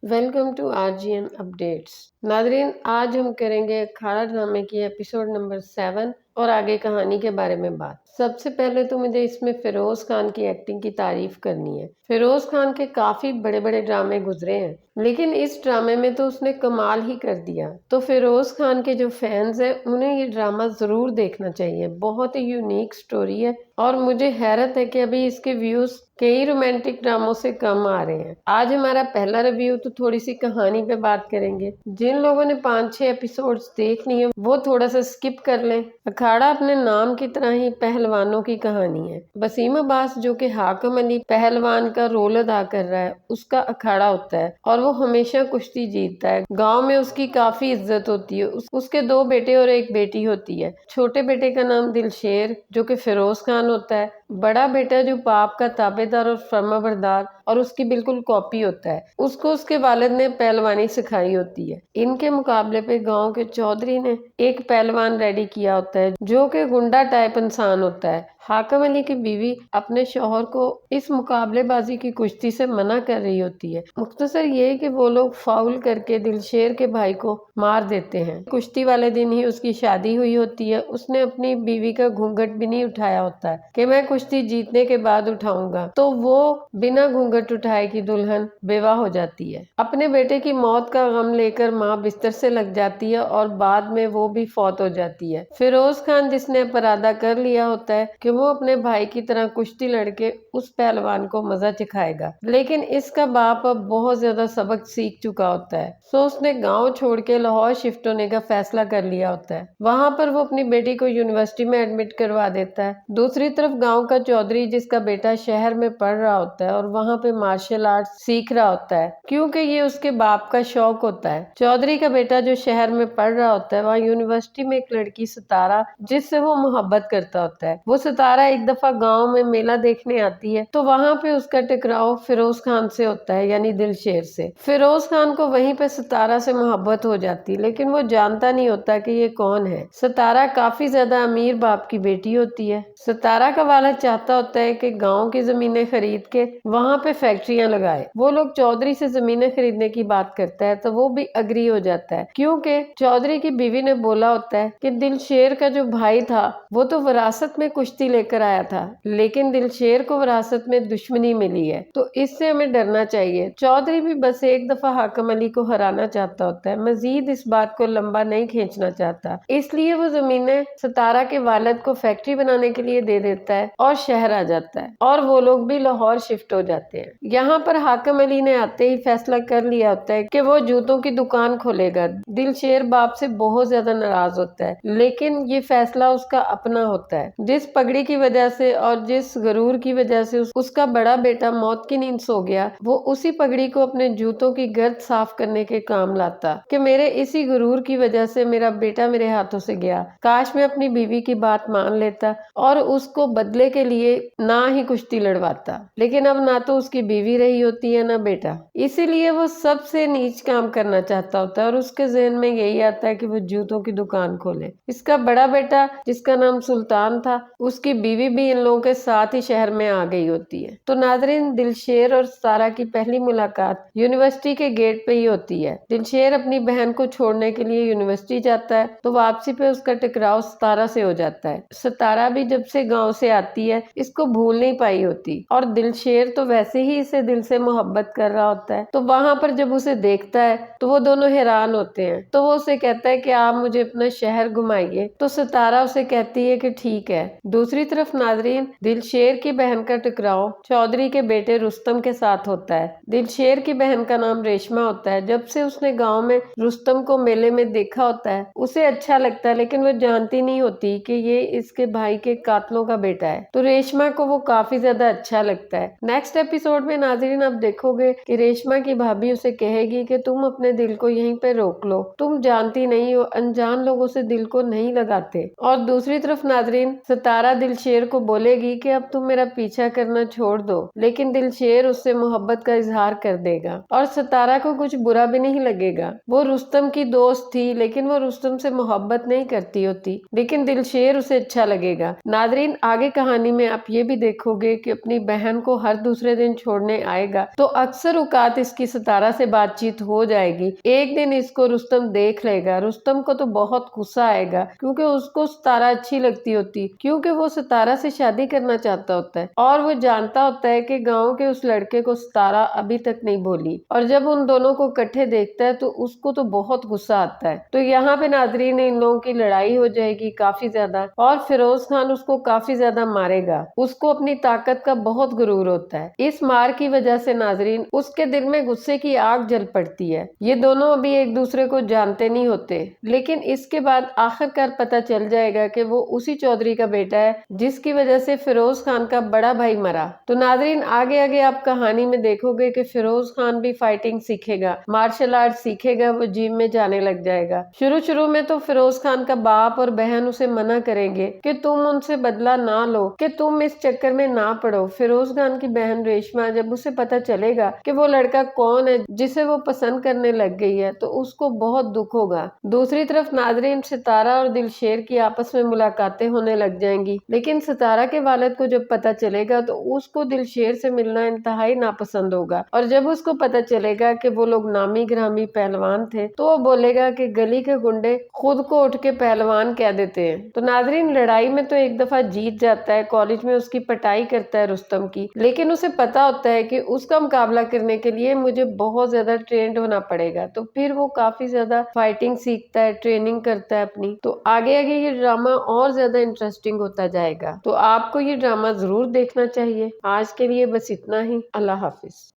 Welcome to RGN updates. नाजरीन, आज हम करेंगे अखाड़ा ड्रामे की एपिसोड नंबर 7 और आगे कहानी के बारे में बात। सबसे पहले तो मुझे इसमें फिरोज खान की एक्टिंग की तारीफ करनी है। फिरोज खान के काफी बड़े बड़े ड्रामे गुजरे हैं, लेकिन इस ड्रामे में तो उसने कमाल ही कर दिया। तो फिरोज खान के जो फैंस हैं उन्हें ये ड्रामा जरूर देखना चाहिए। बहुत ही यूनिक स्टोरी है और मुझे हैरत है कि अभी इसके व्यूज कई रोमांटिक ड्रामों से कम आ रहे हैं। आज हमारा पहला रिव्यू तो थोड़ी सी कहानी पे बात करेंगे। जिन लोगों ने 5-6 एपिसोड्स देख लिए वो थोड़ा सा स्किप कर लें। अखाड़ा अपने नाम की तरह ही पहलवानों की कहानी है। वसीम अब्बास जो कि हाकिम अली पहलवान का रोल अदा कर रहा है, उसका अखाड़ा होता है और वो हमेशा कुश्ती जीतता है। गांव में उसकी काफी इज्जत होती है। उसके 2 बेटे और 1 बेटी होती है। छोटे बेटे का नाम दिलशेर जो कि फिरोज खान होता है। बड़ा बेटा जो बाप का ताबेदार और फर्माबरदार और उसकी बिल्कुल कॉपी होता है, उसको उसके वालिद ने पहलवानी सिखाई होती है। इनके मुकाबले पे गांव के चौधरी ने एक पहलवान रेडी किया होता है जो कि गुंडा टाइप इंसान होता है। हाकिम अली की बीवी अपने शौहर को इस मुकाबलेबाजी की कुश्ती से मना कर रही होती है। मुख्तसर ये है कि वो लोग फाउल करके दिलशेर के भाई को मार देते हैं। कुश्ती वाले दिन ही उसकी शादी हुई होती है। उसने अपनी बीवी का घूंघट भी नहीं उठाया होता है कि मैं कुश्ती जीतने के बाद उठाऊंगा, तो वो बिना घूंघट उठाए की दुल्हन बेवा हो जाती है। अपने बेटे की मौत का गम लेकर माँ बिस्तर से लग जाती है और बाद में वो भी फौत हो जाती है। फिरोज खान जिसने अपराधा कर लिया होता है कि वो अपने भाई की तरह कुश्ती लड़के उस पहलवान को मजा चखाएगा, लेकिन इसका बाप अब बहुत ज्यादा सबक सीख चुका होता है। सो उसने गांव छोड़ के लाहौर शिफ्ट होने का फैसला कर लिया होता है। वहां पर वो अपनी बेटी को यूनिवर्सिटी में एडमिट करवा देता है। दूसरी तरफ गांव का चौधरी जिसका बेटा शहर में पढ़ रहा होता है और वहां पे मार्शल आर्ट सीख रहा होता है, क्योंकि ये उसके बाप का शौक होता है। चौधरी का बेटा जो शहर में पढ़ रहा होता है, वहाँ यूनिवर्सिटी में एक लड़की सितारा जिससे वो मोहब्बत करता होता है। वो सितारा एक दफा गांव में मेला देखने आती है, तो वहां पे उसका टकराव फिरोज खान से होता है, यानी दिलशेर से। फिरोज खान को वहीं पे सितारा से मोहब्बत हो जाती है, लेकिन वो जानता नहीं होता कि ये कौन है। सितारा काफी ज्यादा अमीर बाप की बेटी होती है। सितारा का वालिद चाहता होता है कि गांव की जमीनें खरीद के वहां पे फैक्ट्रियां लगाए। वो लोग चौधरी से जमीनें खरीदने की बात करता है तो वो भी अग्री हो जाता है, क्योंकि चौधरी की बीवी ने बोला होता है कि दिलशेर का जो भाई था वो तो विरासत में कुश्ती लेकर आया था, लेकिन दिलशेर को विरासत में दुश्मनी मिली है, तो इससे हमें डरना चाहिए। चौधरी भी बस एक दफा हाकिम अली को हराना चाहता होता है, मजीद इस बात को लंबा नहीं खींचना चाहता, इसलिए वो जमीनें सितारा के वालिद को फैक्ट्री बनाने के लिए दे देता है और शहर आ जाता है और वो लोग भी लाहौर शिफ्ट हो जाते हैं। यहाँ पर हाकिम अली ने आते ही फैसला कर लिया होता है कि वो जूतों की दुकान खोलेगा। दिलशेर बाप से बहुत ज्यादा नाराज होता है, लेकिन ये फैसला उसका अपना होता है। जिस पगड़ी की वजह से और जिस गरूर की वजह से उसका बड़ा बेटा मौत की नींद सो गया, वो उसी पगड़ी को अपने जूतों की गर्द साफ करने के काम लाता कि मेरे इसी गरूर की वजह से मेरा बेटा मेरे हाथों से गया। काश मैं अपनी बीवी की बात मान लेता और उसको बदले के लिए ना ही कुश्ती लड़वाता, लेकिन अब ना तो उसकी बीवी रही होती है ना बेटा, इसीलिए वो सबसे नीच काम करना चाहता होता है और उसके जहन में यही आता है कि वो जूतों की दुकान खोले। इसका बड़ा बेटा जिसका नाम सुल्तान था, उसकी बीवी भी इन लोगों के साथ ही शहर में आ गई होती है। तो नाजरीन, दिलशेर और सितारा की पहली मुलाकात यूनिवर्सिटी के गेट पे ही होती है। दिलशेर अपनी बहन को छोड़ने के लिए यूनिवर्सिटी जाता है, तो वापसी पे उसका टकराव सितारा से हो जाता है। सितारा भी जब से गांव से आती है इसको भूल नहीं पाई होती और दिलशेर तो वैसे ही इसे दिल से मोहब्बत कर रहा होता है। तो वहां पर जब उसे देखता है तो वो दोनों हैरान होते हैं। तो वो उसे कहता है कि आप मुझे अपना शहर घुमाइए, तो सितारा उसे कहती है कि ठीक है। दूसरी तरफ नाजरीन, दिलशेर की बहन का टकराव चौधरी के बेटे रुस्तम के साथ होता है। दिलशेर की बहन का नाम रेशमा होता है। जब से उसने गांव में रुस्तम को मेले में देखा होता है उसे अच्छा लगता है, लेकिन वो जानती नहीं होती कि ये इसके भाई के कातलों का बेटा है। तो रेशमा को वो काफी ज्यादा अच्छा लगता है। नेक्स्ट एपिसोड में नाजरीन आप देखोगे कि रेशमा की भाभी उसे कहेगी कि तुम अपने दिल को यहीं पे रोक लो, तुम जानती नहीं हो, अनजान लोगों से दिल को नहीं लगाते। دے۔ اور دوسری طرف ناظرین، ستارہ دلشیر کو بولے گی کہ اب تم میرا پیچھا کرنا چھوڑ دو، لیکن دلشیر اس سے محبت کا اظہار کر دے گا اور ستارہ کو کچھ برا بھی نہیں لگے گا۔ وہ رستم کی دوست تھی، لیکن وہ رستم سے محبت نہیں کرتی ہوتی، لیکن دلشیر اسے اچھا لگے گا۔ ناظرین، آگے کہانی میں آپ یہ بھی دیکھو گے کہ اپنی بہن کو ہر دوسرے دن چھوڑنے آئے گا تو اکثر اوقات اس کی ستارہ سے بات چیت ہو جائے گی۔ ایک دن اس کو رستم دیکھ لے گا، رستم کو تو بہت غصہ آئے گا کیونکہ اس کو ستارہ اچھی لگتی ہوتی، کیونکہ وہ ستارہ سے شادی کرنا چاہتا ہوتا ہے اور وہ جانتا ہوتا ہے کہ گاؤں کے اس لڑکے کو ستارہ ابھی تک نہیں بولی، اور جب ان دونوں کو اکٹھے دیکھتا ہے تو اس کو تو بہت غصہ آتا ہے۔ تو یہاں پہ ناظرین ان لوگوں کی لڑائی ہو جائے گی کافی زیادہ، اور فیروز خان اس کو کافی زیادہ مارے گا۔ اس کو اپنی طاقت کا بہت غرور ہوتا ہے، اس مار کی وجہ سے ناظرین اس کے دل میں غصے کی آگ جل پڑتی ہے۔ یہ دونوں ابھی ایک دوسرے کو جانتے نہیں ہوتے، لیکن اس کے بعد آخر کار پتہ چل جائے گا کہ وہ اسی چودھری کا بیٹا ہے جس کی وجہ سے فیروز خان کا بڑا بھائی مرا۔ تو ناظرین آگے آگے آپ کہانی میں دیکھو گے کہ فیروز خان بھی فائٹنگ سیکھے گا، مارشل آرٹ سیکھے گا، وہ جم میں جانے لگ جائے گا۔ شروع میں تو فیروز خان کا باپ اور بہن اسے منع کریں گے کہ تم ان سے بدلہ نہ لو، کہ تم اس چکر میں نہ پڑو۔ فیروز خان کی بہن ریشما جب اسے پتہ چلے گا کہ وہ لڑکا کون ہے جسے وہ پسند کرنے لگ گئی ہے تو اس کو بہت دکھ ہوگا۔ دوسری طرف ناظرین ستارہ اور دلشیر کی آپس میں ملاقاتیں ہونے لگ جائیں گی، لیکن ستارہ کے والد کو جب پتہ چلے گا تو اس کو دلشیر سے ملنا انتہائی ناپسند ہوگا، اور جب اس کو پتہ چلے گا کہ وہ لوگ نامی گرامی پہلوان تھے تو وہ بولے گا کہ گلی کے گنڈے خود کو اٹھ کے پہلوان کہہ دیتے ہیں۔ تو ناظرین لڑائی میں تو ایک دفعہ جیت جاتا ہے، کالج میں اس کی پٹائی کرتا ہے رستم کی، لیکن اسے پتا ہوتا ہے کہ اس کا مقابلہ کرنے کے لیے مجھے بہت زیادہ ٹرینڈ ہونا پڑے گا، تو پھر وہ کافی زیادہ فائٹنگ سیکھتا ہے، ٹریننگ کرتا ہے اپنی۔ تو آگے آگے یہ ڈرامہ اور زیادہ انٹرسٹنگ ہوتا جائے گا، تو آپ کو یہ ڈرامہ ضرور دیکھنا چاہیے۔ آج کے لیے بس اتنا ہی، اللہ حافظ۔